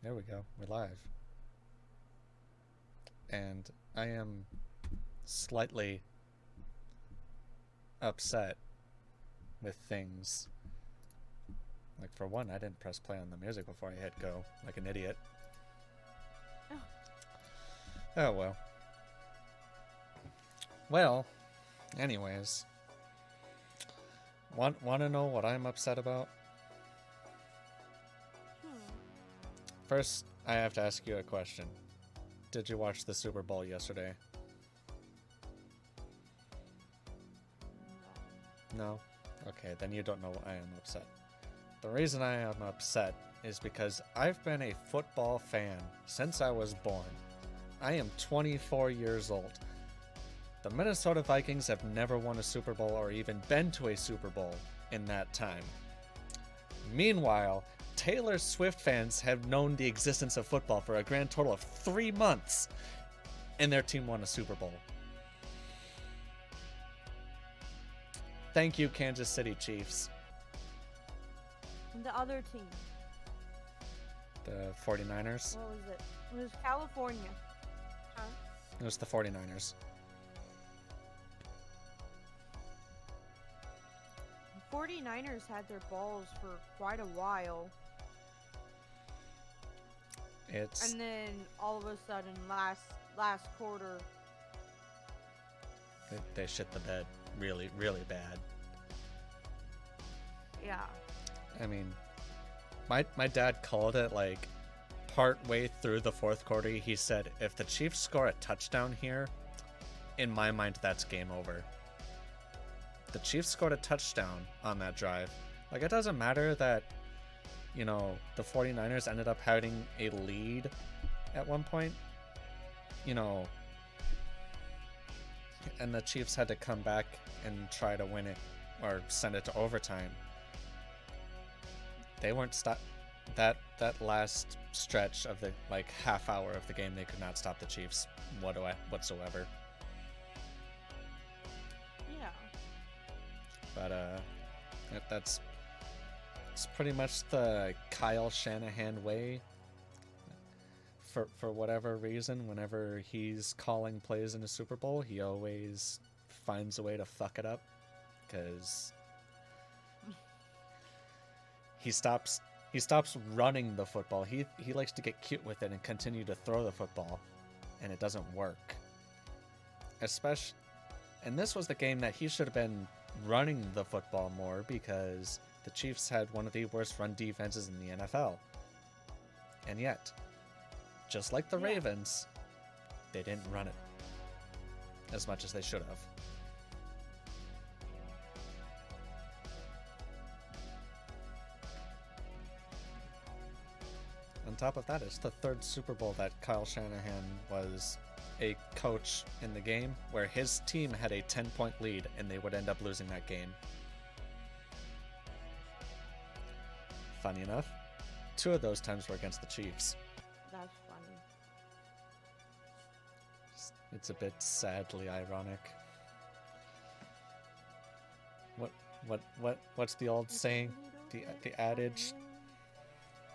There we go. We're live. And I am slightly upset with things. Like, for one, I didn't press play on the music before I hit go, like an idiot. Oh. Oh, well. Well, anyways. Want to know what I'm upset about? First, I have to ask you a question. Did you watch the Super Bowl yesterday? No? Okay, then you don't know why I am upset. The reason I am upset is because I've been a football fan since I was born. I am 24 years old. The Minnesota Vikings have never won a Super Bowl or even been to a Super Bowl in that time. Meanwhile, Taylor Swift fans have known the existence of football for a grand total of 3 months, and their team won a Super Bowl. Thank you, Kansas City Chiefs. And the other team. The 49ers? What was it? It was California. Huh? It was the 49ers. The 49ers had their balls for quite a while. And then all of a sudden, last quarter, they shit the bed really, really bad. Yeah. I mean, my dad called it like part way through the fourth quarter. He said, if the Chiefs score a touchdown here, in my mind, that's game over. The Chiefs scored a touchdown on that drive. Like, it doesn't matter that, you know, the 49ers ended up having a lead at one point, you know, and the Chiefs had to come back and try to win it or send it to overtime. They weren't that last stretch of the like half hour of the game. They could not stop the Chiefs whatsoever. Yeah. But that's pretty much the Kyle Shanahan way. For whatever reason, whenever he's calling plays in a Super Bowl, he always finds a way to fuck it up, because he stops running the football. He likes to get cute with it and continue to throw the football, and it doesn't work. Especially, and this was the game that he should have been running the football more, because the Chiefs had one of the worst run defenses in the NFL. And yet, just like the Ravens, they didn't run it as much as they should have. On top of that, it's the third Super Bowl that Kyle Shanahan was a coach in the game, where his team had a 10-point lead and they would end up losing that game. Funny enough, 2 of those times were against the Chiefs. That's funny. It's a bit sadly ironic. What's the old saying? The adage?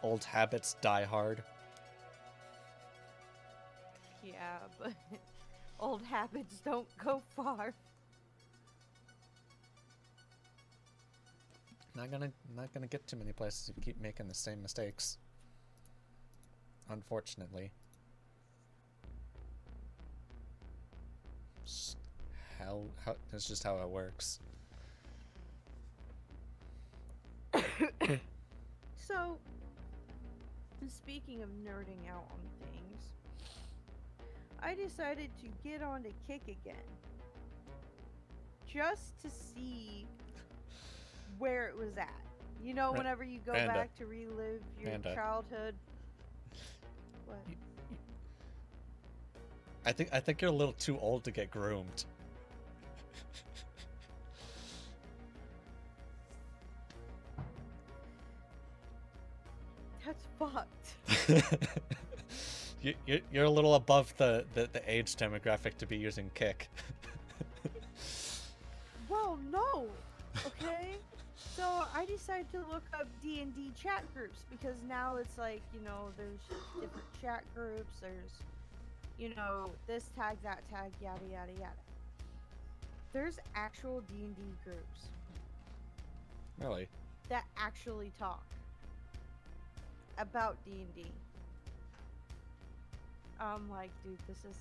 Old habits die hard. Yeah, but old habits don't go far. Not gonna get too many places if you keep making the same mistakes. Unfortunately. How that's just how it works. So, speaking of nerding out on things, I decided to get on to Kick again. Just to see where it was at. You know, whenever you go back to relive your childhood. What? I think you're a little too old to get groomed. That's fucked. You're a little above the age demographic to be using Kick. Well, no. Okay? So I decided to look up D&D chat groups because now it's like, there's different chat groups. There's, this tag, that tag, yada, yada, yada. There's actual D&D groups. Really? That actually talk about D&D. I'm like, dude, this is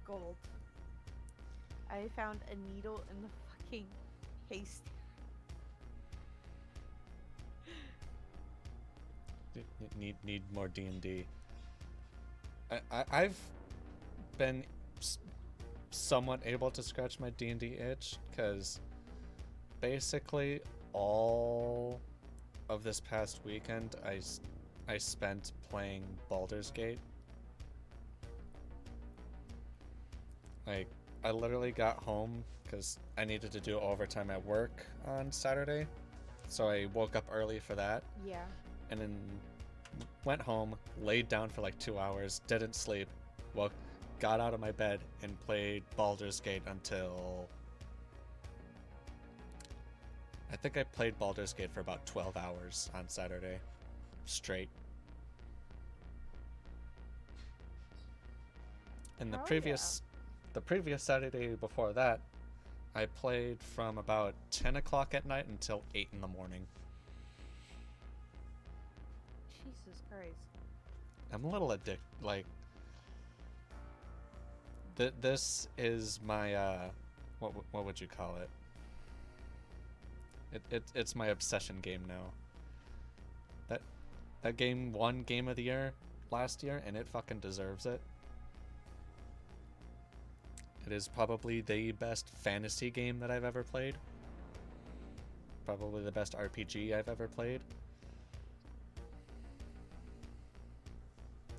gold. I found a needle in the fucking haystack. Need more D&D. I've been somewhat able to scratch my D&D itch because basically all of this past weekend I spent playing Baldur's Gate. Like, I literally got home because I needed to do overtime at work on Saturday, so I woke up early for that. Yeah. And then went home, laid down for like 2 hours, didn't sleep, got out of my bed and played Baldur's Gate until... I think I played Baldur's Gate for about 12 hours on Saturday, straight. And the previous Saturday before that, I played from about 10 o'clock at night until 8 in the morning. Jesus Christ. I'm a little addicted. Like, this is my, what would you call it? It's my obsession game now. That game won Game of the Year last year, and it fucking deserves it. It is probably the best fantasy game that I've ever played. Probably the best RPG I've ever played.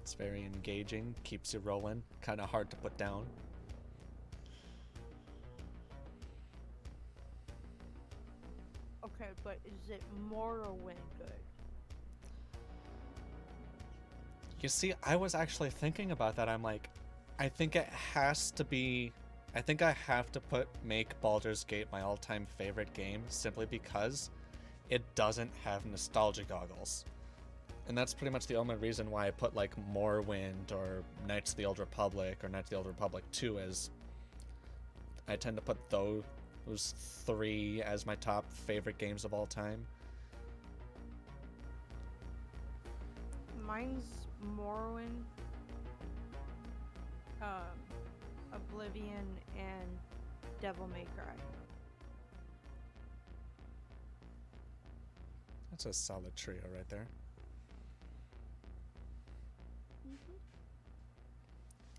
It's very engaging, keeps you rolling, kind of hard to put down. Okay, but is it Morrowind good? You see, I was actually thinking about that. I'm like, I think it has to be... I think I have to make Baldur's Gate my all-time favorite game simply because it doesn't have nostalgia goggles. And that's pretty much the only reason why I put like Morrowind or Knights of the Old Republic or Knights of the Old Republic 2 as... I tend to put those three as my top favorite games of all time. Mine's Morrowind, Oblivion, and Devil May Cry. That's a solid trio right there.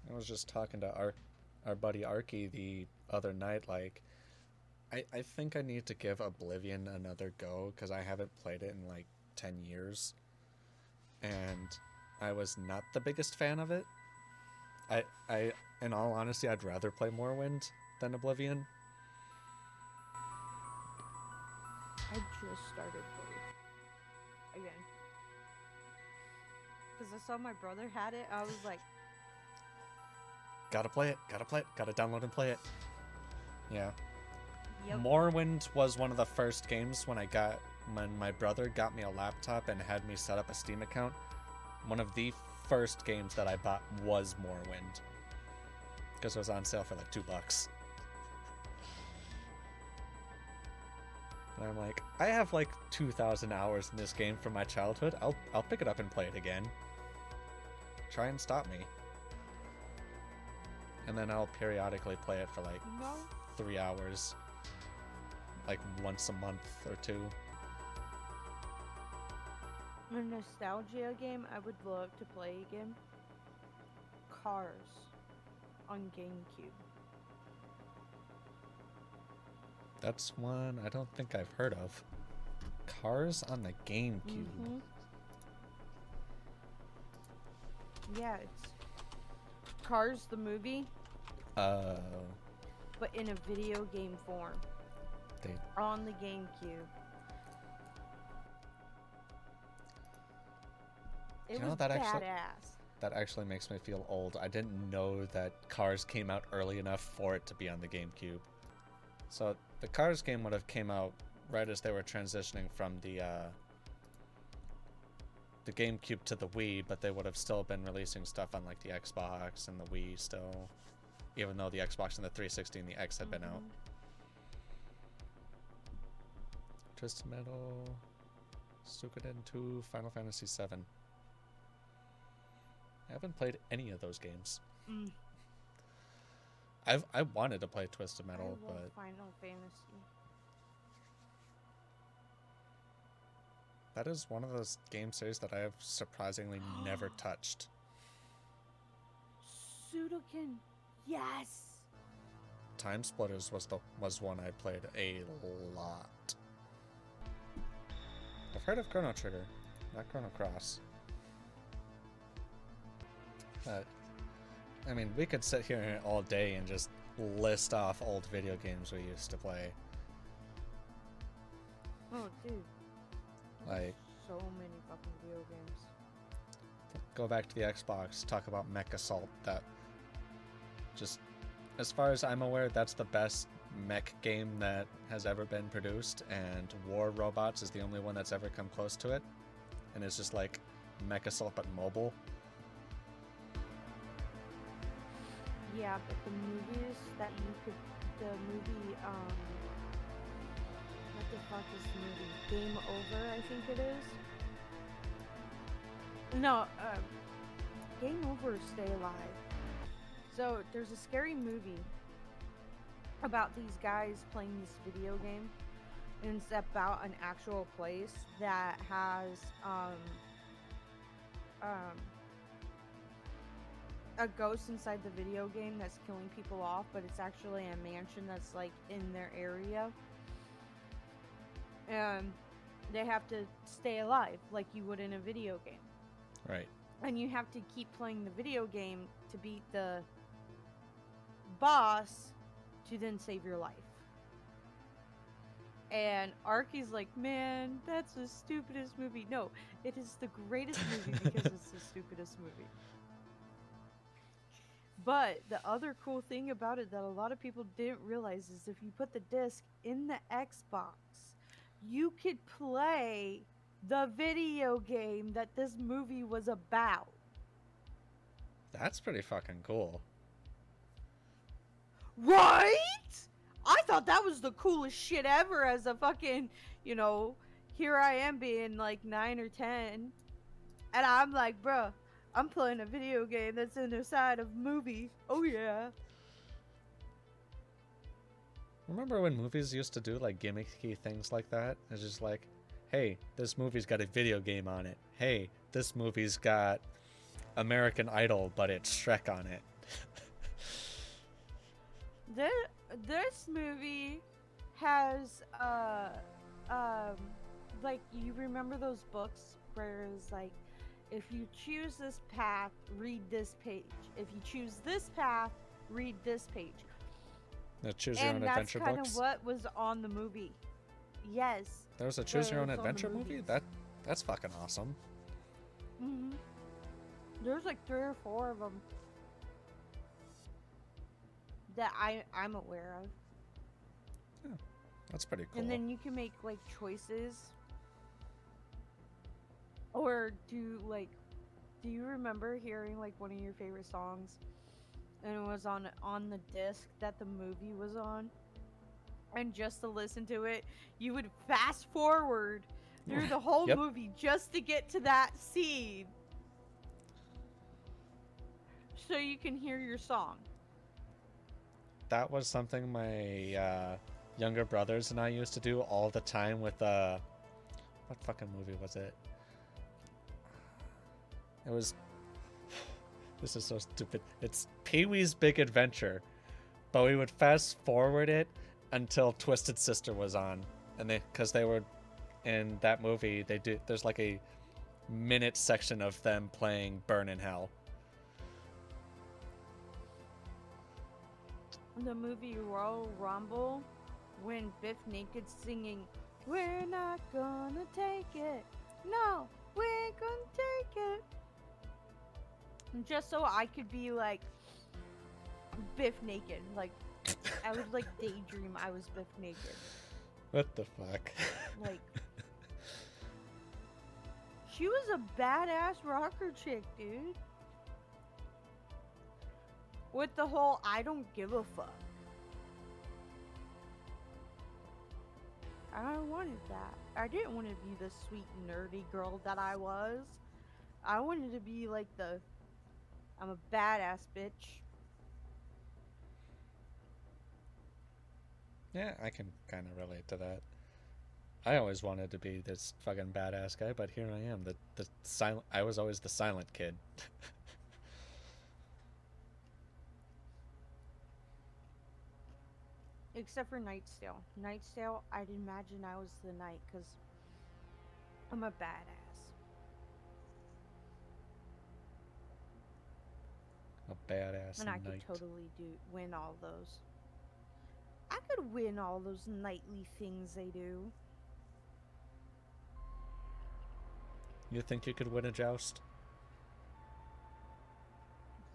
I was just talking to our buddy Arky the other night, like, I think I need to give Oblivion another go, because I haven't played it in like 10 years. And I was not the biggest fan of it. I in all honesty, I'd rather play Morrowind than Oblivion. I just started both again. Because I saw my brother had it, I was like... Gotta play it, gotta download and play it. Yeah. Yep. Morrowind was one of the first games when my brother got me a laptop and had me set up a Steam account. One of the first games that I bought was Morrowind. Because it was on sale for like $2. And I'm like, I have like 2,000 hours in this game from my childhood. I'll pick it up and play it again. Try and stop me. And then I'll periodically play it for like 3 hours. Like once a month or two. A nostalgia game I would love to play again. Cars on GameCube. That's one I don't think I've heard of. Cars on the GameCube. Mm-hmm. Yeah, it's Cars the movie. But in a video game form. On the GameCube. It was badass. That actually makes me feel old. I didn't know that Cars came out early enough for it to be on the GameCube. So the Cars game would have came out right as they were transitioning from the GameCube to the Wii, but they would have still been releasing stuff on like the Xbox and the Wii still, even though the Xbox and the 360 and the X had been out. Twisted Metal, Suikoden 2, Final Fantasy 7. I haven't played any of those games. I wanted to play Twisted Metal, I love but Final Fantasy. that is one of those game series that I have surprisingly never touched. Sudoken, yes. Time Splitters was one I played a lot. I've heard of Chrono Trigger, not Chrono Cross. But I mean, we could sit here all day and just list off old video games we used to play. Oh, dude. Like, So many fucking video games. go back to the Xbox, talk about Mech Assault. That just, as far as I'm aware, that's the best mech game that has ever been produced, and War Robots is the only one that's ever come close to it. And it's just like Mech Assault but mobile. Yeah, but the movies that you could, what the fuck is the movie? Game Over, I think it is. No, Game Over is Stay Alive. So there's a scary movie about these guys playing this video game, and it's about an actual place that has a ghost inside the video game that's killing people off, but it's actually a mansion that's like in their area, and they have to stay alive like you would in a video game. Right. And you have to keep playing the video game to beat the boss to then save your life. And Arky's like, man, that's the stupidest movie. No, it is the greatest movie because it's the stupidest movie. But the other cool thing about it that a lot of people didn't realize is if you put the disc in the Xbox, you could play the video game that this movie was about. That's pretty fucking cool. Right? I thought that was the coolest shit ever as a fucking, here I am being like 9 or 10. And I'm like, bruh, I'm playing a video game that's inside of a movie. Oh yeah. Remember when movies used to do like gimmicky things like that? It's just like, hey, this movie's got a video game on it. Hey, this movie's got American Idol, but it's Shrek on it. This movie has like, you remember those books where it's like, if you choose this path, read this page. If you choose this path, read this page. The Choose Your Own Adventure books. And books? that's kind of what was on the movie. Yes. There was a Choose Your Own That was on the Adventure movie? movies. That's fucking awesome. Mhm. There's like 3 or 4 of them that I'm aware of. Yeah, that's pretty cool. And then you can make like choices, or do you remember hearing like one of your favorite songs and it was on the disc that the movie was on, and just to listen to it you would fast forward through the whole Yep. movie just to get to that scene so you can hear your song. That was something my younger brothers and I used to do all the time with what fucking movie was it? It was this is so stupid. It's Pee-wee's Big Adventure. But we would fast forward it until Twisted Sister was on. And because they were in that movie, there's like a minute section of them playing Burn in Hell. The movie Royal Rumble, when Biff Naked's singing, "We're not gonna take it. No, we're gonna take it." And just so I could be like Biff Naked, like I would like daydream I was Biff naked. What the fuck? Like, she was a badass rocker chick, dude. With the whole I don't give a fuck. I wanted that. I didn't want to be the sweet nerdy girl that I was. I wanted to be like I'm a badass bitch. Yeah, I can kind of relate to that. I always wanted to be this fucking badass guy, but here I am, the silent. I was always the silent kid. Except for Nightstale. Nightstale, I'd imagine I was the knight because I'm a badass. A badass And I knight. could totally win all those. I could win all those knightly things they do. You think you could win a joust?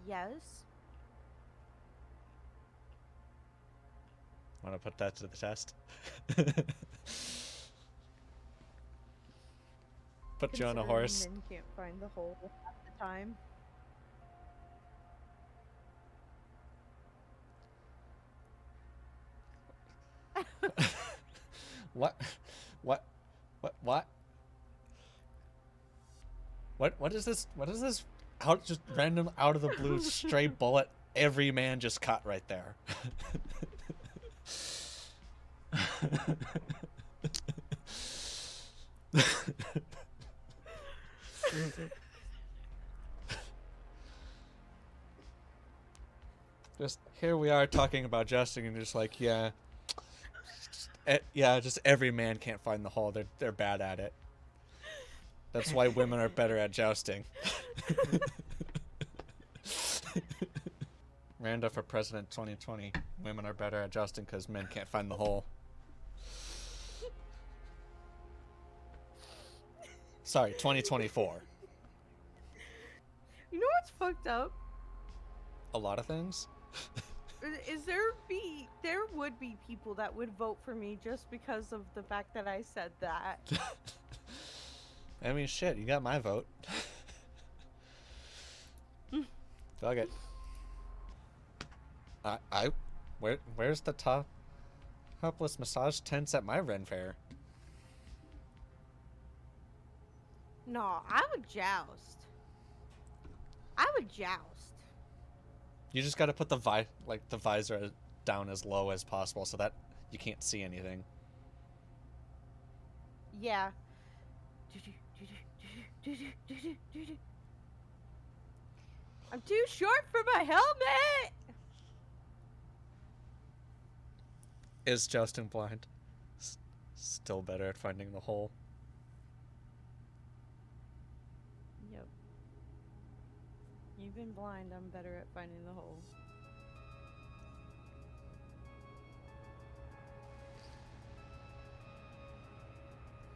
Yes. Want to put that to the test? Put you on a Considering horse. Men can't find the hole half the time. What? What? What? What is this? What is this? Out just random out of the blue stray bullet every man just caught right there. Just here we are talking about jousting, and just like, yeah, just every man can't find the hole. They're bad at it. That's why women are better at jousting. Randa for president 2020. Women are better at jousting because men can't find the hole. Sorry, 2024. You know what's fucked up? A lot of things. There would be people that would vote for me just because of the fact that I said that. I mean, shit, you got my vote. Fuck it. Where's the topless massage tents at my Ren Fair? No, I would joust. I would joust. You just got to put the visor down as low as possible so that you can't see anything. Yeah. I'm too short for my helmet! Is jousting blind still better at finding the hole? Yep. Even blind, I'm better at finding the hole.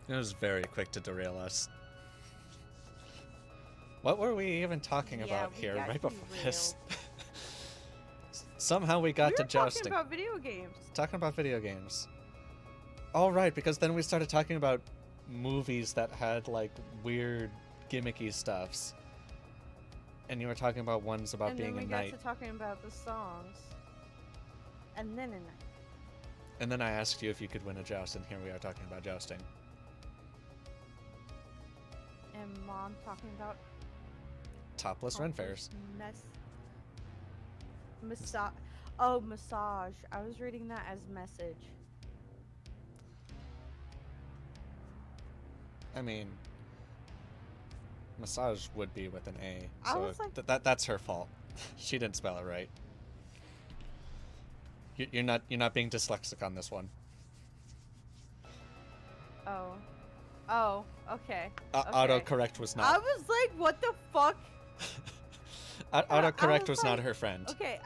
It was very quick to derail us. What were we even talking about here right before this? Somehow we got to jousting. Talking about video games. Talking about video games. All right, because then we started talking about movies that had like weird gimmicky stuffs. And you were talking about ones about being a knight. And then we got to talking about the songs. And then a knight. And then I asked you if you could win a joust, and here we are talking about jousting. And Mom talking about Topless Ren Fairs. Massage. Oh, massage. I was reading that as message. I mean, massage would be with an A, I so was like- that's her fault. She didn't spell it right. You're not being dyslexic on this one. Oh. Oh, okay. Okay. Autocorrect was I not. was like, what the fuck? Autocorrect was not like- her friend. Okay,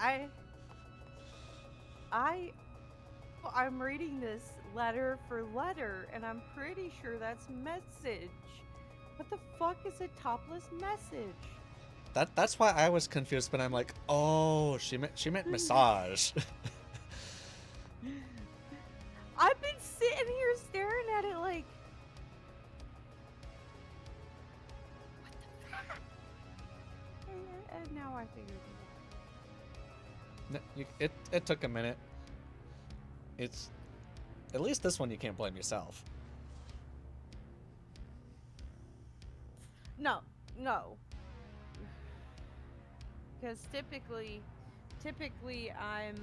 I'm reading this letter for letter, and I'm pretty sure that's message. What the fuck is a topless message? That's why I was confused, but I'm like, oh, she meant massage. now I figured it out. It took a minute. It's at least this one you can't blame yourself. No. Because typically I'm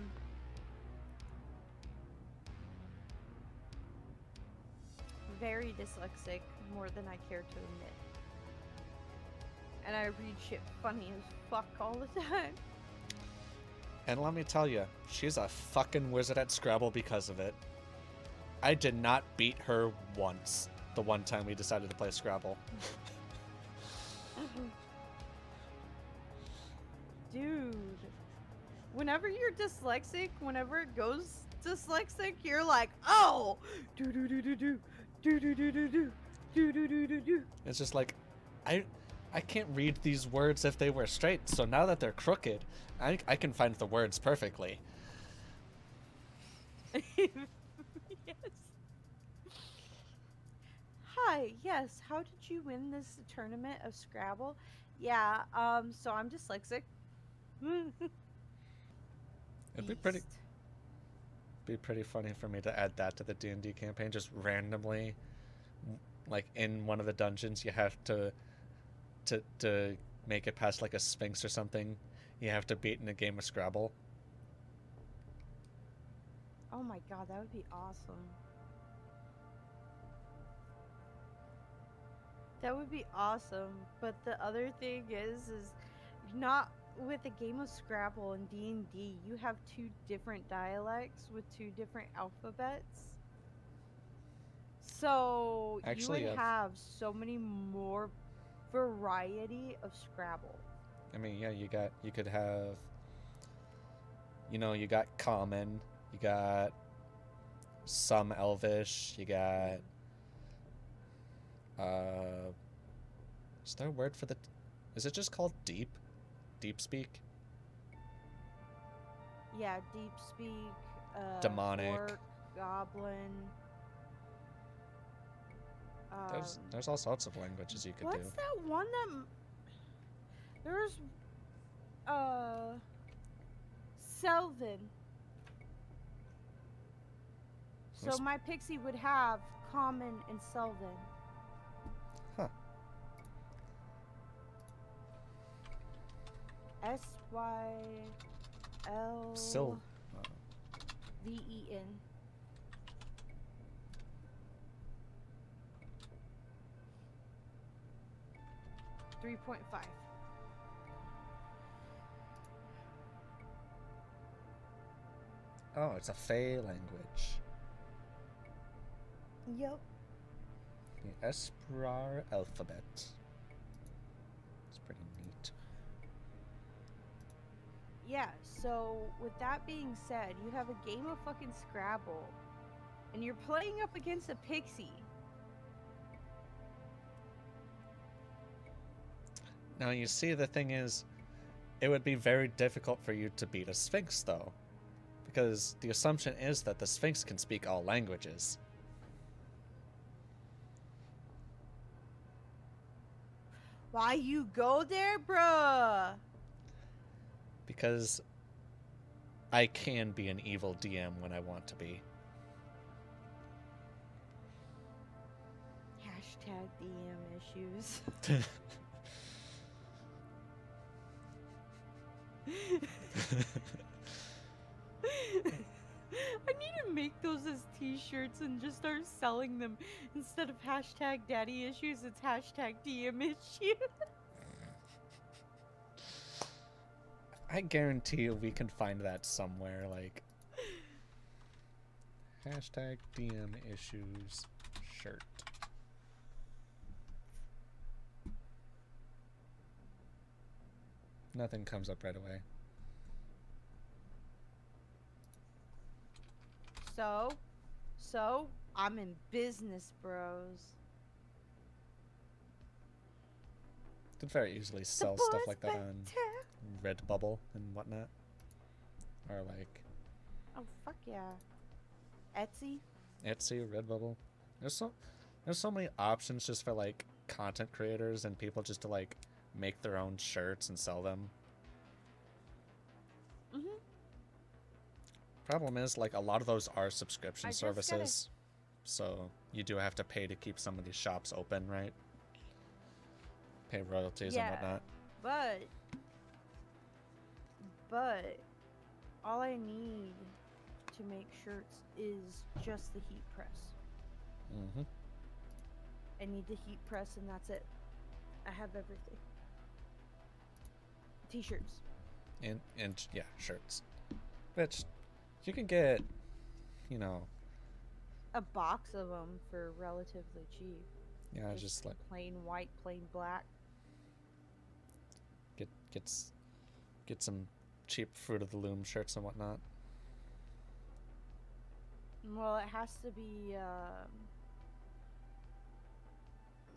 very dyslexic, more than I care to admit. And I read shit funny as fuck all the time. And let me tell you, she's a fucking wizard at Scrabble because of it. I did not beat her once the one time we decided to play Scrabble. Dude, whenever you're dyslexic, whenever it goes dyslexic, you're like, oh, do do do do do do do do do do do do do do do. It's just like, I can't read these words if they were straight, so now that they're crooked, I can find the words perfectly. Yes. Hi, yes, how did you win this tournament of Scrabble? Yeah, so I'm dyslexic. It'd be pretty funny for me to add that to the D&D campaign, just randomly, like in one of the dungeons you have to make it past like a sphinx or something, you have to beat in a game of Scrabble. Oh my god, that would be awesome. That would be awesome, but the other thing is not with a game of Scrabble and D&D, you have two different dialects with two different alphabets. So Actually, you would have so many more variety of Scrabble. I mean, yeah, you could have, you got Common, you got some Elvish, you got, is there a word for is it just called Deep? Deep Speak? Yeah, Deep Speak, Demonic. Orc, Goblin. There's all sorts of languages you could do. What's that one that... There's... Selvin. So my pixie would have Common and Selvin. Huh. SYLVEN. .5. Oh, it's a Fey language. Yep. The Esprar alphabet. It's pretty neat. Yeah, so with that being said, you have a game of fucking Scrabble, and you're playing up against a pixie. Now, you see, the thing is, it would be very difficult for you to beat a Sphinx, though. Because the assumption is that the Sphinx can speak all languages. Why you go there, bruh? Because I can be an evil DM when I want to be. Hashtag DM issues. I need to make those as t-shirts and just start selling them. Instead of hashtag daddy issues, it's hashtag DM issues. I guarantee you we can find that somewhere, like hashtag DM issues shirt. Nothing comes up right away. So, I'm in business, bros. Could very easily sell stuff like that on Redbubble and whatnot. Or like... Oh, fuck yeah. Etsy, Redbubble. There's so many options just for like content creators and people just to like make their own shirts and sell them. Mhm. Problem is, like, a lot of those are I subscription just got it. services, so you do have to pay to keep some of these shops open, right? Pay royalties and Yeah, whatnot. but all I need to make shirts is just the heat press. Mm-hmm. I need the heat press, and that's it. I have everything. T-shirts. And yeah, shirts. Which you can get, you know, A box of them for relatively cheap. yeah, Just just like plain white, plain black. get gets get some cheap Fruit of the Loom shirts and whatnot. Well, it has to be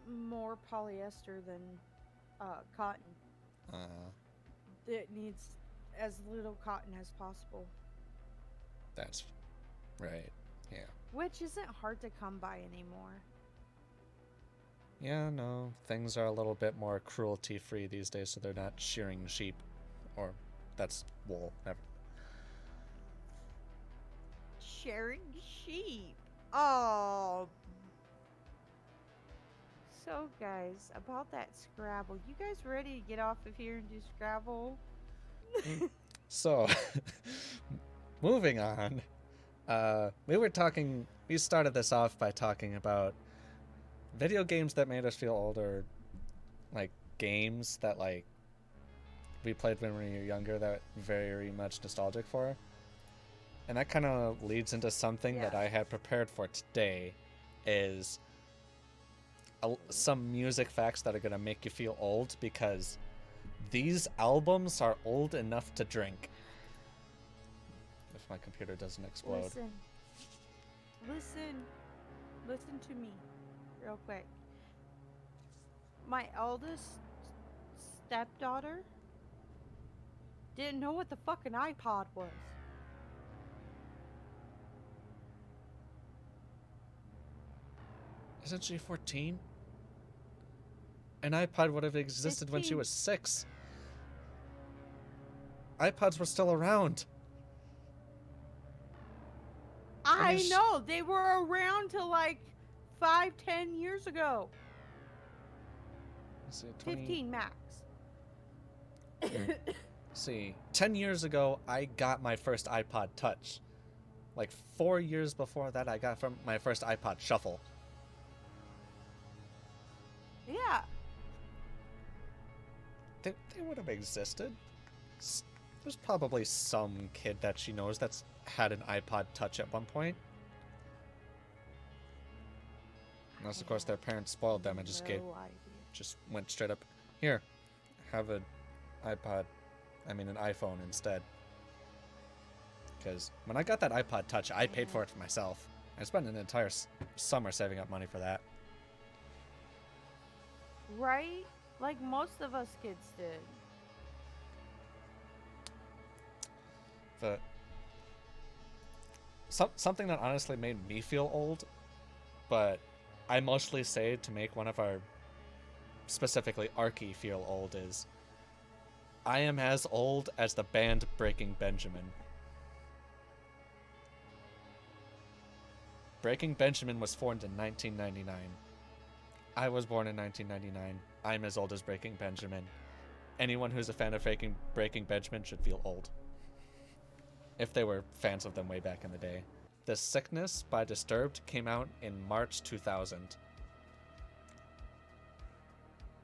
more polyester than cotton. Uh, It needs as little cotton as possible, that's right. Yeah. which isn't hard to come by anymore. Yeah, no, things are a little bit more cruelty free these days, so they're not shearing sheep, or that's wool. Never. Sharing sheep. Oh. So, guys, about that Scrabble. You guys ready to get off of here and do Scrabble? So, moving on. We started this off by talking about video games that made us feel older, like games that like we played when we were younger that very much nostalgic for. And that kind of leads into something that Yeah. I had prepared for today is some music facts that are going to make you feel old because these albums are old enough to drink. If my computer doesn't explode. Listen to me real quick. My eldest stepdaughter didn't know what the fucking iPod was. Isn't she 14? An iPod would have existed when she 15. was 6. iPods were still around. I know, they were around till like 5-10 years ago. Let's see, 20... 15 max. See, 10 years ago, I got my first iPod Touch. Like 4 years before that, I got from my first iPod Shuffle. Yeah. They would have existed. There's probably some kid that she knows that's had an iPod Touch at one point. Unless, of course, their parents spoiled them and just went straight up, here, have an iPhone instead. Because when I got that iPod Touch, I paid for it for myself. I spent an entire summer saving up money for that. Right? Like most of us kids did. Something that honestly made me feel old, but I mostly say to make one of our, specifically Arky, feel old is I am as old as the band Breaking Benjamin. Breaking Benjamin was formed in 1999. I was born in 1999. I'm as old as Breaking Benjamin. Anyone who's a fan of Breaking Benjamin should feel old. If they were fans of them way back in the day. The Sickness by Disturbed came out in March 2000.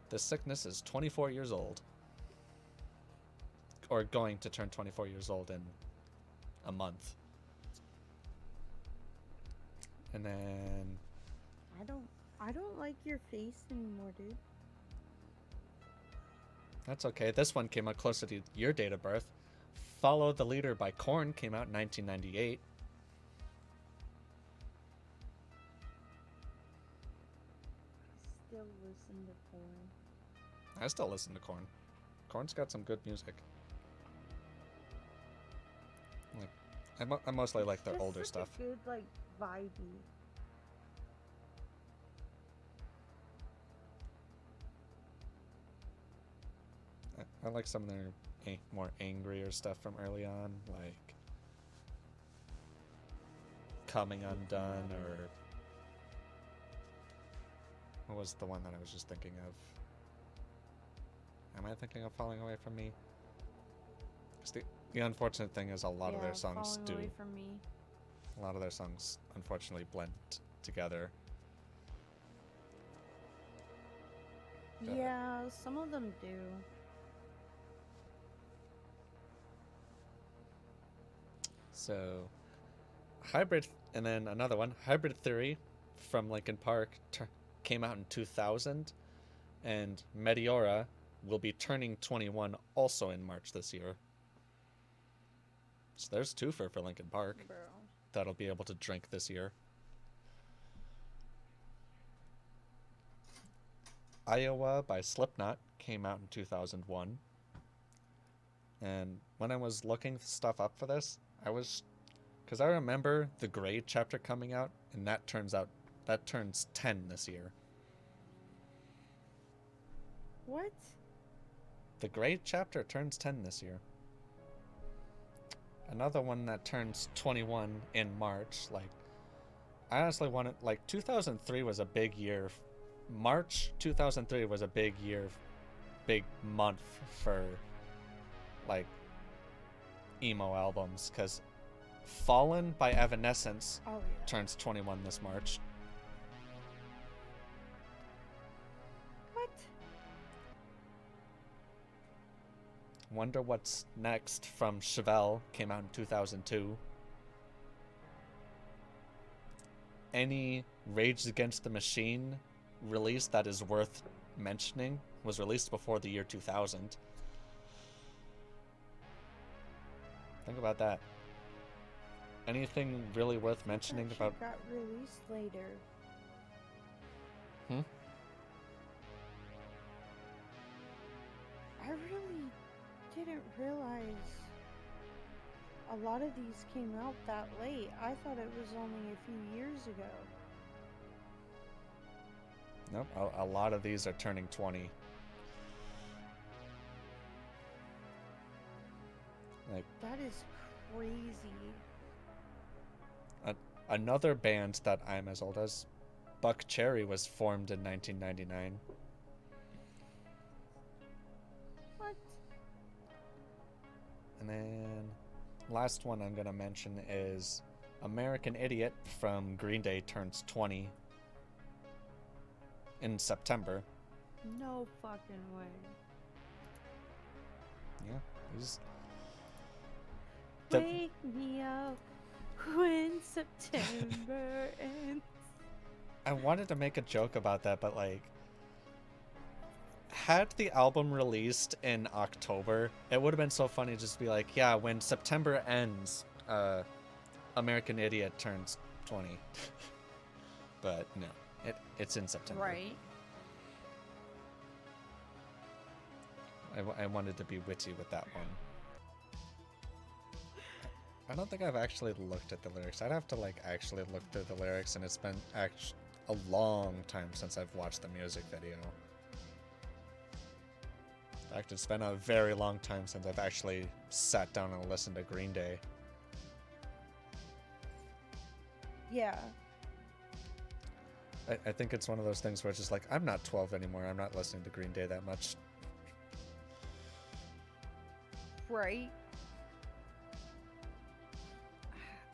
The Sickness is 24 years old. Or going to turn 24 years old in a month. And then... I don't like your face anymore, dude. That's okay. This one came out closer to your date of birth. Follow the Leader by Korn came out in 1998. Still listen to Korn. I still listen to Korn. Korn's got some good music. Like, I mostly like their older stuff. A good, like, vibey. I like some of their more angrier stuff from early on, like Coming Undone, or what was the one that I was just thinking of? Am I thinking of Falling Away From Me? 'Cause the unfortunate thing is a lot of their songs Falling do. Away From Me. A lot of their songs unfortunately blend together. Yeah, some of them do. So, Hybrid, and then another one, Hybrid Theory from Linkin Park came out in 2000, and Meteora will be turning 21 also in March this year. So there's two for Linkin Park. Bro. That'll be able to drink this year. Iowa by Slipknot came out in 2001. And when I was looking stuff up for this, because I remember the grade chapter coming out, and that turns 10 this year. What? The grade chapter turns 10 this year. Another one that turns 21 in March. Like, I honestly wanted, like, 2003 was a big year. March 2003 was a big year, big month for, like, emo albums, because Fallen by Evanescence turns 21 this March. What? Wonder What's Next from Chevelle came out in 2002. Any Rage Against the Machine release that is worth mentioning was released before the year 2000. Think about that. Anything really worth mentioning that about... got released later. I really didn't realize a lot of these came out that late. I thought it was only a few years ago. Nope, a lot of these are turning 20. Like, that is crazy. Another band that I'm as old as, Buck Cherry, was formed in 1999. What? And then last one I'm gonna mention is American Idiot from Green Day turns 20 in September. No fucking way. Yeah, he's... Wake me up when September ends. I wanted to make a joke about that, but like, had the album released in October, it would have been so funny just to be like, yeah, when September ends, American Idiot turns 20. But no, it's in September. Right. I wanted to be witty with that one. I don't think I've actually looked at the lyrics. I'd have to like actually look through the lyrics, and it's been a long time since I've watched the music video. In fact, it's been a very long time since I've actually sat down and listened to Green Day. Yeah. I think it's one of those things where it's just like, I'm not 12 anymore. I'm not listening to Green Day that much. Right.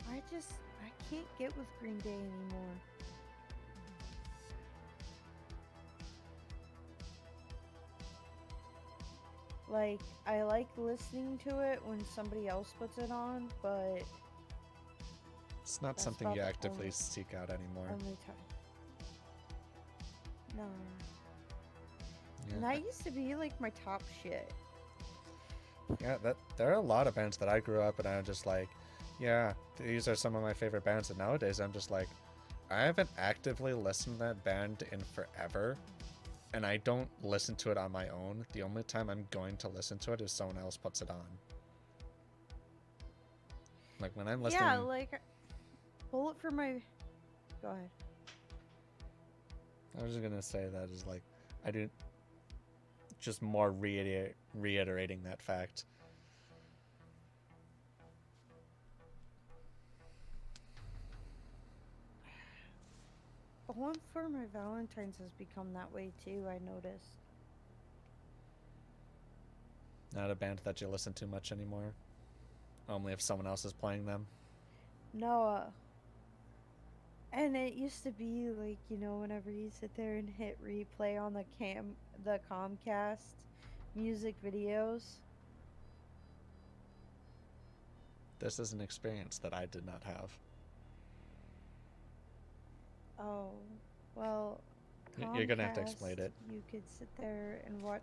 I can't get with Green Day anymore. Like, I like listening to it when somebody else puts it on, but It's not something you actively seek out anymore. only time. No. Yeah. And that used to be like my top shit. Yeah, there are a lot of bands that I grew up and I'm just like, yeah, these are some of my favorite bands, and nowadays I'm just like, I haven't actively listened to that band in forever, and I don't listen to it on my own. The only time I'm going to listen to it is someone else puts it on. Like when I'm listening... Yeah, like, Bullet for my... Go ahead. I was just gonna say that is like, I do... just more reiterating that fact. The one for my Valentine's has become that way too, I noticed. Not a band that you listen to much anymore. Only if someone else is playing them. No, and it used to be like, whenever you sit there and hit replay on the Comcast music videos. This is an experience that I did not have. Oh, well, You're gonna have to Comcast, explain it. you could sit there and watch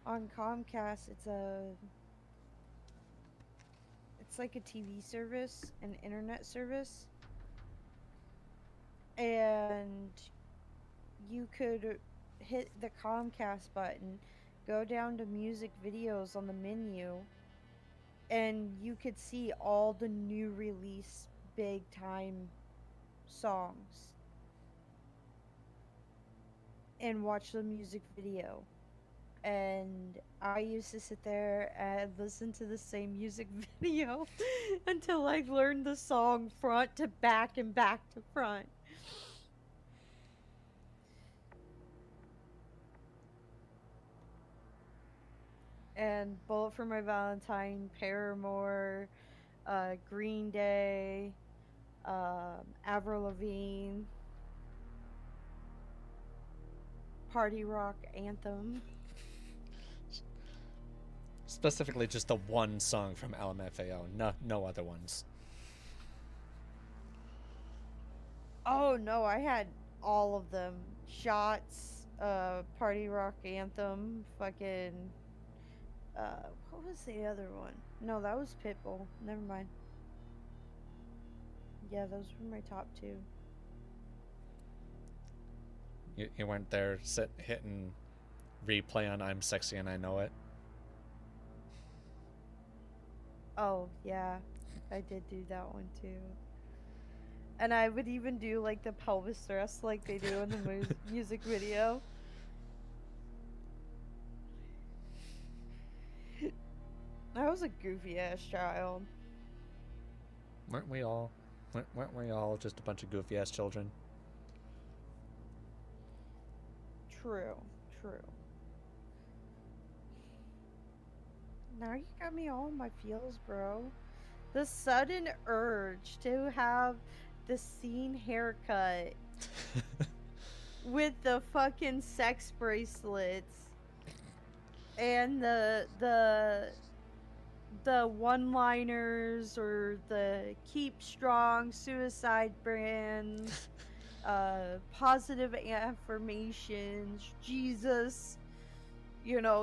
on Comcast. It's like a TV service, an internet service, and you could hit the Comcast button, go down to music videos on the menu, and you could see all the new release big time songs and watch the music video. And I used to sit there and listen to the same music video until I learned the song front to back and back to front. And Bullet for My Valentine, Paramore, Green Day, Avril Lavigne, Party Rock Anthem. Specifically, just the one song from LMFAO, no other ones. Oh no, I had all of them. Shots, Party Rock Anthem, fucking. What was the other one? No, that was Pitbull. Never mind. Yeah, those were my top two. You weren't there hitting replay on I'm Sexy and I Know It? Oh, yeah. I did do that one too. And I would even do like the pelvis thrust like they do in the music video. I was a goofy ass child. Weren't we all? Weren't we all just a bunch of goofy ass children? True. Now you got me all in my feels, bro. The sudden urge to have the scene haircut with the fucking sex bracelets and the one-liners or the keep strong suicide brands, positive affirmations, Jesus,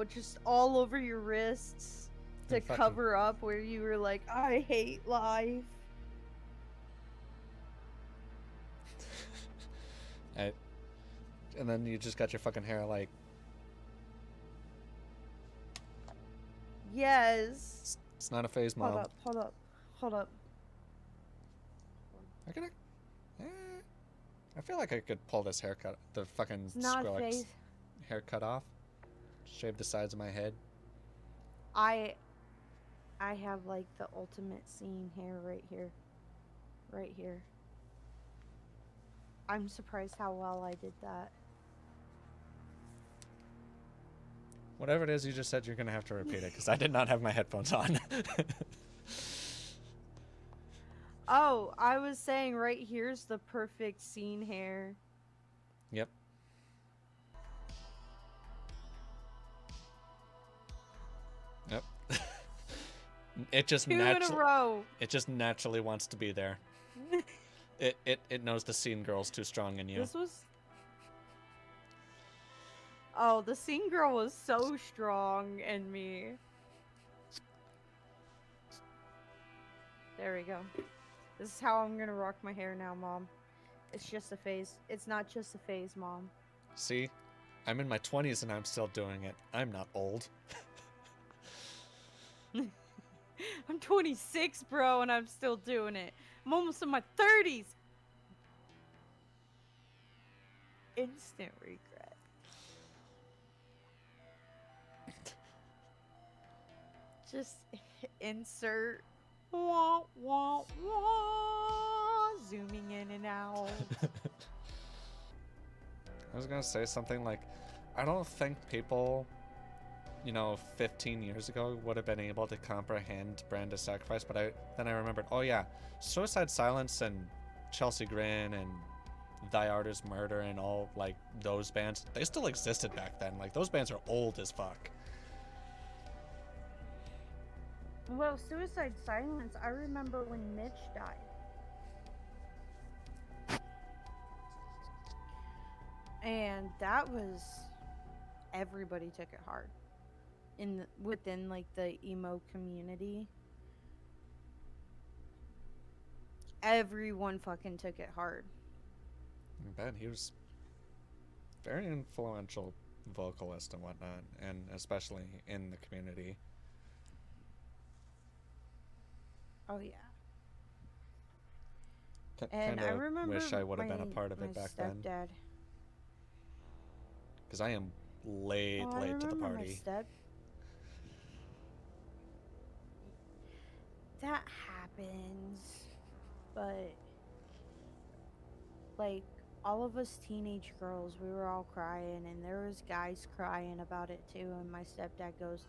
just all over your wrists to cover up where you were like, I hate life. And then you just got your fucking hair like... Yes. It's not a phase, Mom. Hold up. I feel like I could pull this haircut, the fucking Skrillex haircut off. Shave the sides of my head. I have like the ultimate scene hair right here. Right here. I'm surprised how well I did that. Whatever it is you just said, you're going to have to repeat it, because I did not have my headphones on. Oh, I was saying right here's the perfect scene hair. Yep. Yep. It just Two in a row. It just naturally wants to be there. It knows the scene girl's too strong in you. This was... Oh, the scene girl was so strong in me. There we go. This is how I'm gonna rock my hair now, Mom. It's just a phase. It's not just a phase, Mom. See? I'm in my 20s and I'm still doing it. I'm not old. I'm 26, bro, and I'm still doing it. I'm almost in my 30s. Instant regret. Just insert wah wah wah zooming in and out. I was gonna say something like, I don't think people, 15 years ago would have been able to comprehend Brand of Sacrifice, but then I remembered, oh yeah, Suicide Silence and Chelsea Grin and Thy Art Is Murder and all, like, those bands, they still existed back then. Like, those bands are old as fuck. Well, Suicide Silence, I remember when Mitch died. And that was, everybody took it hard within like the emo community. Everyone fucking took it hard. I bet he was very influential vocalist and whatnot, and especially in the community. Oh yeah. And I remember wish I would have been a part of it back stepdad. then. Because I am late to the party. That happens, but like all of us teenage girls, we were all crying, and there was guys crying about it too. And my stepdad goes,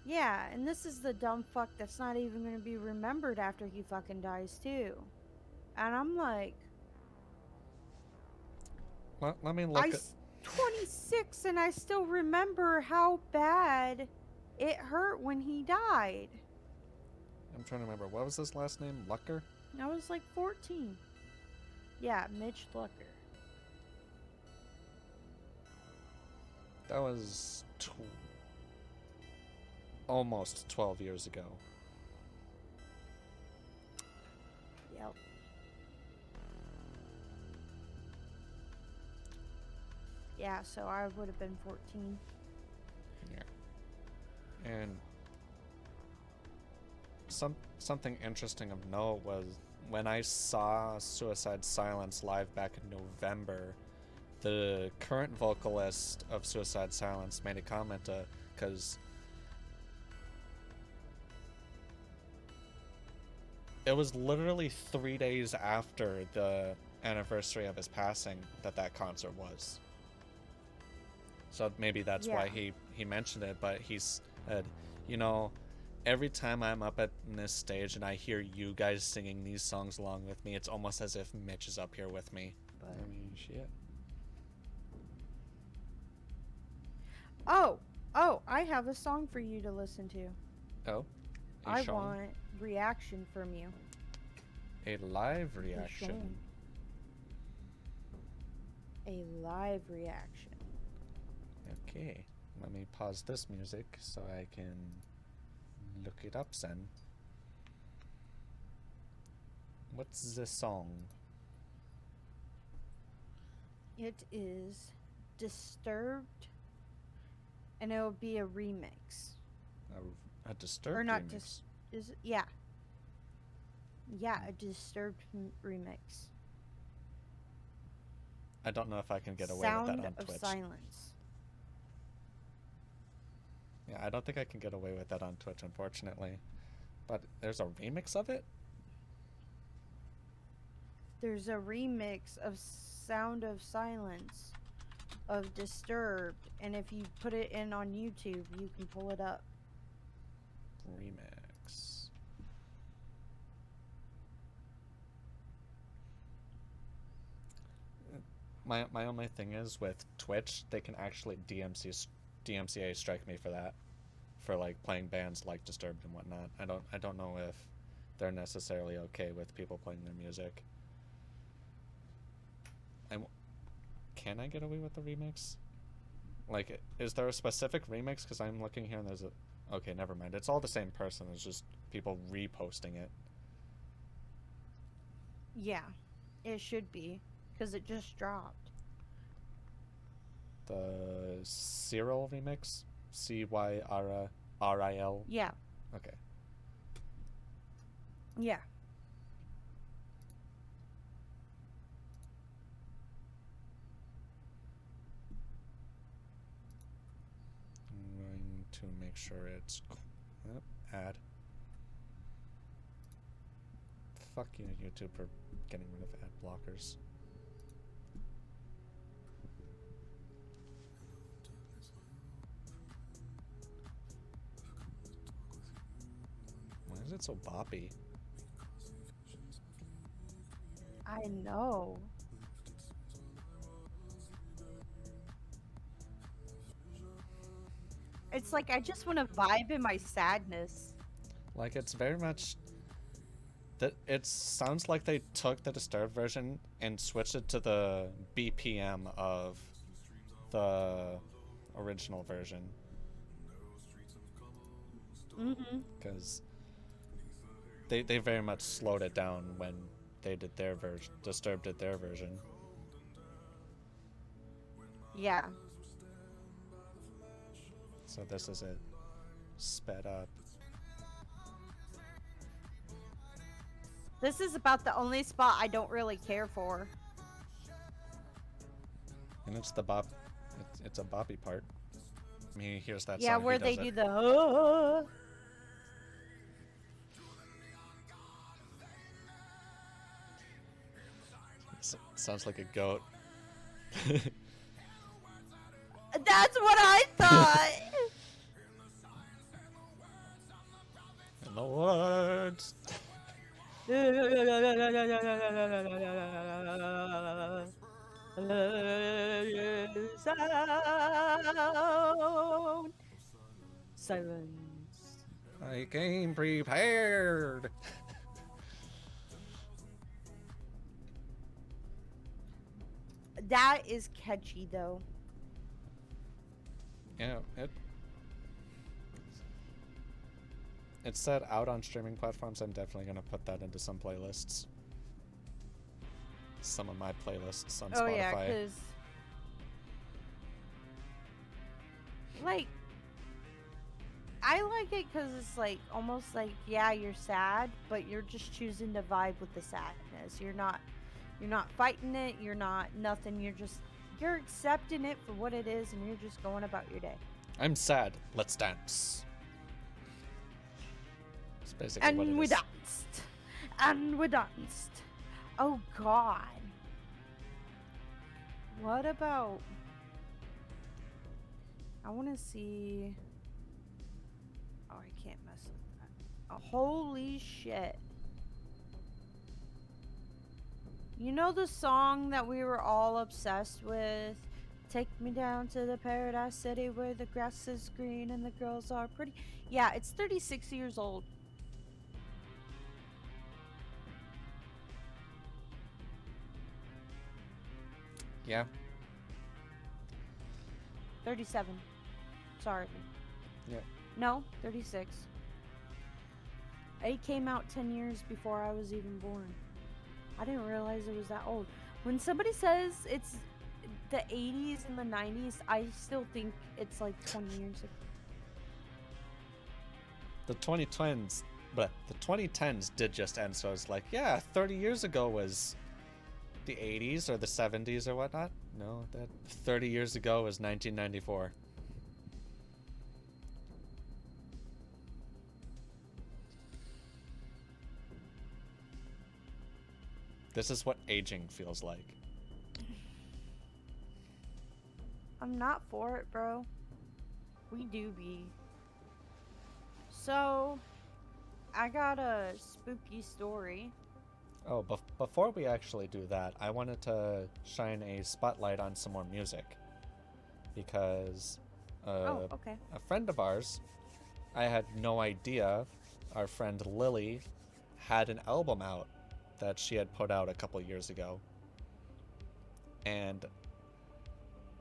"Yeah, and this is the dumb fuck that's not even going to be remembered after he fucking dies too." And I'm like, let me look at... 26 and I still remember how bad it hurt when he died. I'm trying to remember. What was his last name? Lucker? I was like 14. Yeah, Mitch Lucker. That was almost 12 years ago. Yep. Yeah, so I would have been 14. Yeah. And something interesting of note was when I saw Suicide Silence live back in November, the current vocalist of Suicide Silence made a comment because it was literally 3 days after the anniversary of his passing that concert was. So maybe that's why he mentioned it, but he said, every time I'm up at this stage and I hear you guys singing these songs along with me, it's almost as if Mitch is up here with me. But I mean, shit. Oh, I have a song for you to listen to. Oh? I want reaction from you. A live reaction? A live reaction. Okay. Let me pause this music so I can look it up, son. What's the song? It is Disturbed, and it'll be a remix. A Disturbed or not remix? Yeah, a Disturbed remix. I don't know if I can get away with that on Twitch. Sound of Silence. Yeah, I don't think I can get away with that on Twitch, unfortunately. But there's a remix of it? There's a remix of Sound of Silence of Disturbed, and if you put it in on YouTube, you can pull it up. Remix. My only thing is with Twitch, they can actually DMCA strike me for that, for like playing bands like Disturbed and whatnot. I don't know if they're necessarily okay with people playing their music. Can I get away with the remix? Like, is there a specific remix? Because I'm looking here and there's a... Okay, never mind. It's all the same person. It's just people reposting it. Yeah, it should be, because it just dropped. The Cyril remix? CYRIL? Yeah. Okay. Yeah. I'm going to make sure it's ad. Fuck you, YouTube, for getting rid of ad blockers. Why is it so boppy? I know. It's like I just want to vibe in my sadness. Like, it's very much that it sounds like they took the Disturbed version and switched it to the BPM of the original version. Mm-hmm. Because they very much slowed it down when they did their version. Disturbed did their version. Yeah. So this is it. Sped up. This is about the only spot I don't really care for. And it's the bop. It's a boppy part. I mean, here's that Yeah, song. where He they does do it. the. Sounds like a goat. That's what I thought. In the woods. Sound. Silence. I came prepared. That is catchy though. Yeah, it's said out on streaming platforms. I'm definitely gonna put that into some playlists. Some of my playlists on Oh Spotify. yeah, because like I like it because it's like almost like, yeah, you're sad, but you're just choosing to vibe with the sadness. You're not fighting it. You're not nothing. You're accepting it for what it is, and you're just going about your day. I'm sad. Let's dance. It's basically what it And we is. danced. And we danced. Oh God. What about? I want to see. Oh, I can't mess with that. Oh, holy shit. You know the song that we were all obsessed with? Take me down to the paradise city where the grass is green and the girls are pretty. Yeah, it's 36 years old. Yeah. 37. Sorry. Yeah. No, 36. It came out 10 years before I was even born. I didn't realize it was that old. When somebody says it's the 80s and the 90s, I still think it's like 20 years ago. The 2010s did just end, so I was like, yeah, 30 years ago was the 80s or the 70s or whatnot. No, that 30 years ago was 1994. This is what aging feels like. I'm not for it, bro. We do be. So, I got a spooky story. Oh, before we actually do that, I wanted to shine a spotlight on some more music. Because Okay. a friend of ours, I had no idea, our friend Lily, had an album out that she had put out a couple years ago. And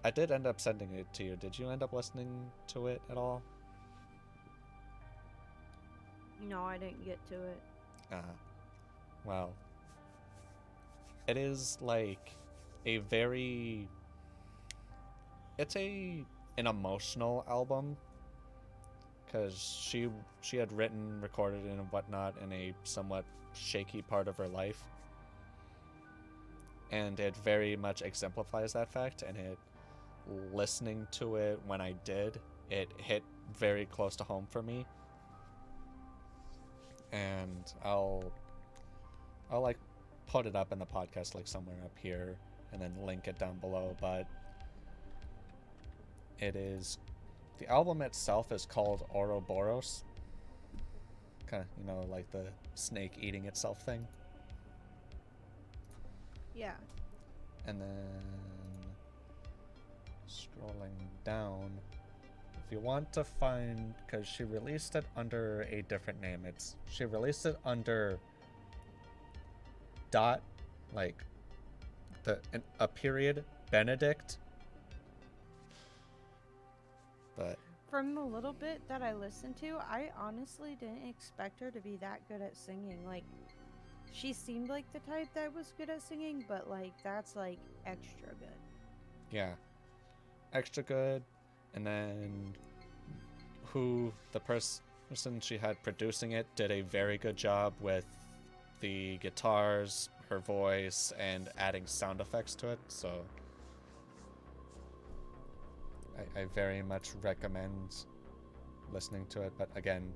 I did end up sending it to you. Did you end up listening to it at all? No, I didn't get to it. Well, it is like a very... It's an emotional album. Because she had written, recorded, and whatnot in a somewhat shaky part of her life. And it very much exemplifies that fact, and listening to it when I did, it hit very close to home for me. and I'll like put it up in the podcast like somewhere up here and then link it down below, but the album itself is called Ouroboros. Kind of, like the snake eating itself thing. Yeah. And then scrolling down, if you want to find, because she released it under a different name. She released it under dot, like a period, Benedict. But from the little bit that I listened to, I honestly didn't expect her to be that good at singing. Like, she seemed like the type that was good at singing, but like that's like extra good. Yeah, extra good. And then the person she had producing it did a very good job with the guitars, her voice, and adding sound effects to it. So I very much recommend listening to it. But again,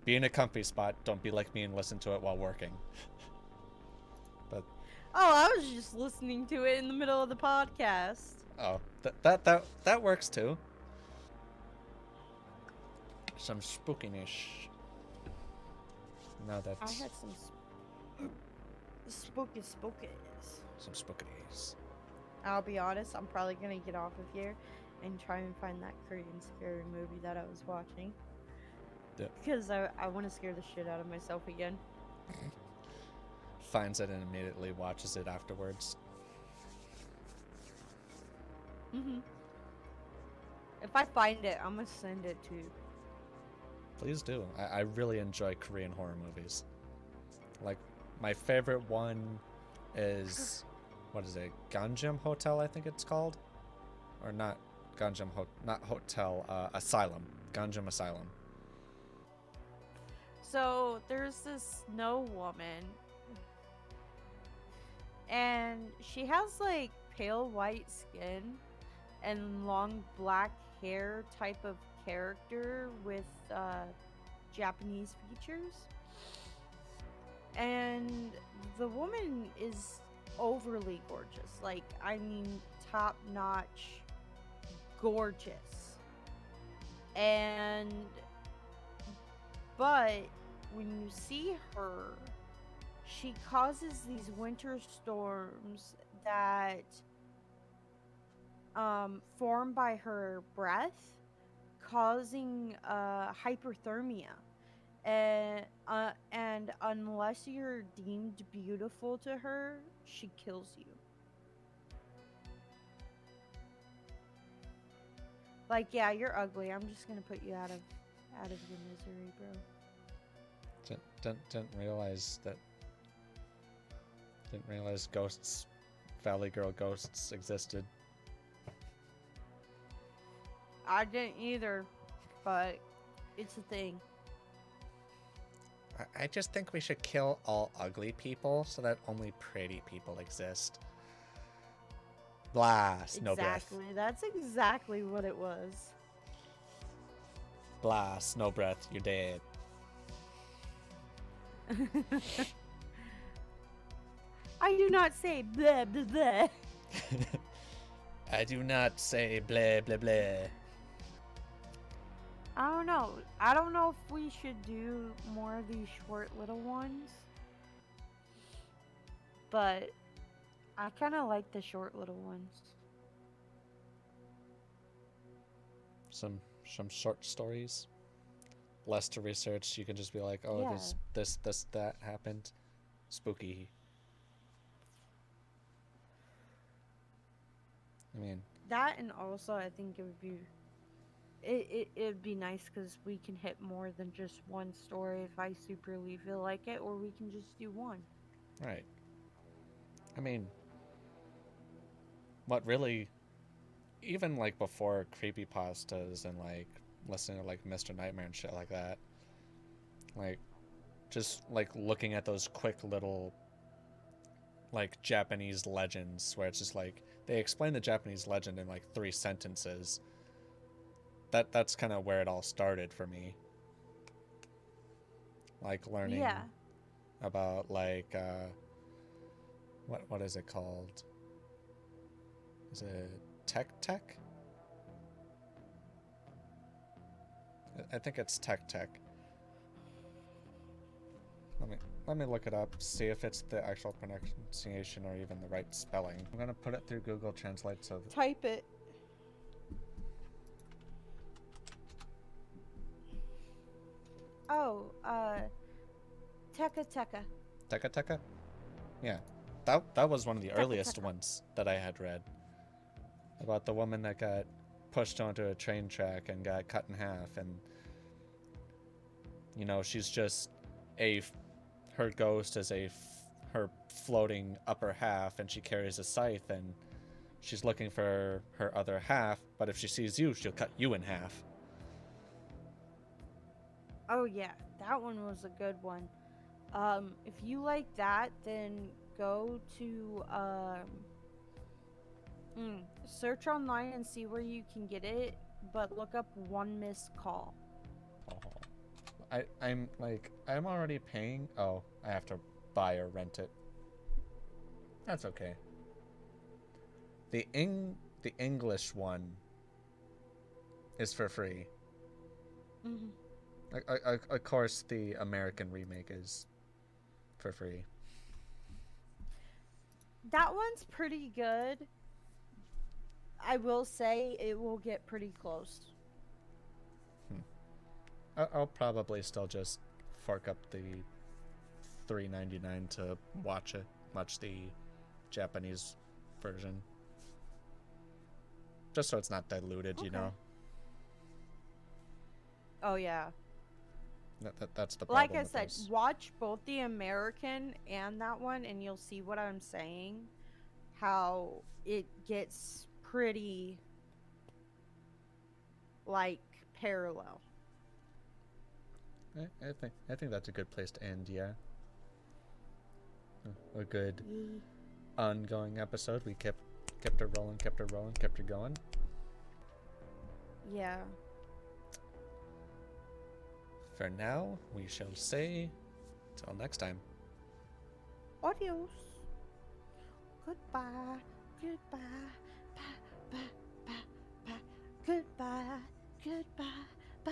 be in a comfy spot. Don't be like me and listen to it while working. But I was just listening to it in the middle of the podcast. Oh, that works too. Some spookiness. Now that's I had some spookies. some spookiness. I'll be honest, I'm probably gonna get off of here and try and find that Korean scary movie that I was watching. Yeah. Because I want to scare the shit out of myself again. Finds it and immediately watches it afterwards. If I find it, I'm gonna send it to you. Please do. I really enjoy Korean horror movies. Like, my favorite one is, what is it, Ganjam Hotel, I think it's called? Or not Ganjam not Hotel, Asylum. Ganjam Asylum. So, there's this snow woman. And she has, like, pale white skin and long black hair type of character with Japanese features. And the woman is overly gorgeous. Like, I mean, top-notch gorgeous. But when you see her, she causes these winter storms that form by her breath, causing hyperthermia. And unless you're deemed beautiful to her, she kills you. Like, yeah, you're ugly. I'm just gonna put you out of your misery, bro. Didn't realize ghosts, Valley Girl ghosts existed. I didn't either, but it's a thing. I just think we should kill all ugly people so that only pretty people exist. Blah, no breath. Exactly. That's exactly what it was. Blah, no breath, you're dead. I do not say blah blah blah. I do not say blah blah blah. I don't know. I don't know if we should do more of these short little ones. But I kind of like the short little ones. Some short stories. Less to research. You can just be like, oh, Yeah. this, that happened. Spooky. I mean, That, and also I think it would be it'd be nice because we can hit more than just one story if I superly feel like it, or we can just do one. right. I mean, what really, even like before creepypastas and like listening to like Mr. Nightmare and shit like that, like just like looking at those quick little like Japanese legends where it's just like they explain the Japanese legend in like 3 sentences. That's kind of where it all started for me. like learning Yeah. about like what is it called? Is it tech? I think it's tech. Let me let me look it up, see if it's the actual pronunciation or even the right spelling. I'm gonna put it through Google Translate so Type it. Oh, Teka. Teka. Yeah. That was one of the earliest Teka. ones that I had read. About the woman that got pushed onto a train track and got cut in half, and you know, she's just her ghost is her floating upper half, and she carries a scythe, and she's looking for her other half, but if she sees you, she'll cut you in half. Oh yeah, that one was a good one. If you like that, then go to search online and see where you can get it, but look up One Missed Call. Oh. I'm already paying. Oh, I have to buy or rent it. That's okay. The English one is for free. Of course, the American remake is for free. That one's pretty good. I will say it will get pretty close. I'll probably still just fork up the $3.99 to watch the Japanese version, just so it's not diluted. Okay. You know. Oh yeah. That's the problem. Like I with said, those. watch both the American and that one, and you'll see what I'm saying. How it gets pretty like parallel. I think that's a good place to end. Yeah. A good ongoing episode. We kept her rolling, kept her going. Yeah. For now, we shall say till next time. Adios. Goodbye. Goodbye. Bye. Bye. Bye. Bye. Goodbye. Goodbye. Bye.